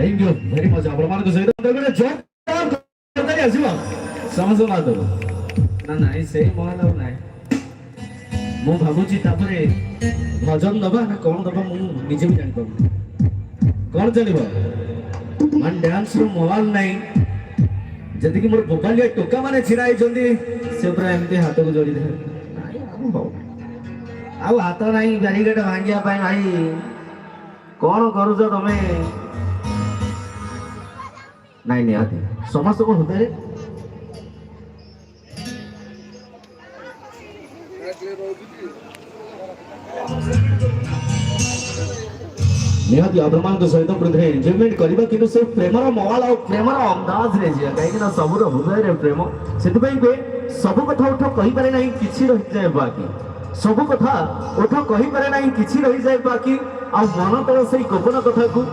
thank you very much आपण मानको सहित गोटे जोरदार करताली आसीबो समझ ना दो ना नाही से मोहन और नाही ମୁଁ ଭାବୁଛି ତାପରେ ଭଜନ ଦବା ନା କଣ ଦବା ମୁଁ ନିଜେ ବି ଜାଣିପାରୁନି କଣ ଚାଲିବ ମାନେ ଡ୍ୟାନ୍ସ ରୁ ମୋବାଇଲ ନାହିଁ ଯେତିକି ମୋର ବୋବାଲିଆ ଟୋକା ମାନେ ଛିଡା ହେଇଛନ୍ତି ସେ ପୁରା ଏମିତି ହାତକୁ ଯୋଡ଼ିଦେବେ ନାଇଁ ଆଉ ହଉ ଆଉ ହାତ ନାହିଁ ବ୍ୟାରିକେଡ ଭାଙ୍ଗିବା ପାଇଁ ଭାଇ କଣ କରୁଛ ତମେ ନାଇଁ ନିହାତି ସମସ୍ତଙ୍କ ହୃଦୟରେ निहाती अभिमान सहित पृथ्वी एंजॉयमेंट करबा किंतु से प्रेमर मवाल और प्रेमर अंदाज रे जिया कहीं ना सबुर हृदय रे प्रेम सेति पई बे सब कथा उठ कहि पारे नहीं किछि रहि जाय बाकी सब कथा उठ कहि पारे नहीं किछि रहि जाय बाकी आ मन तोर सही गोपन कथा को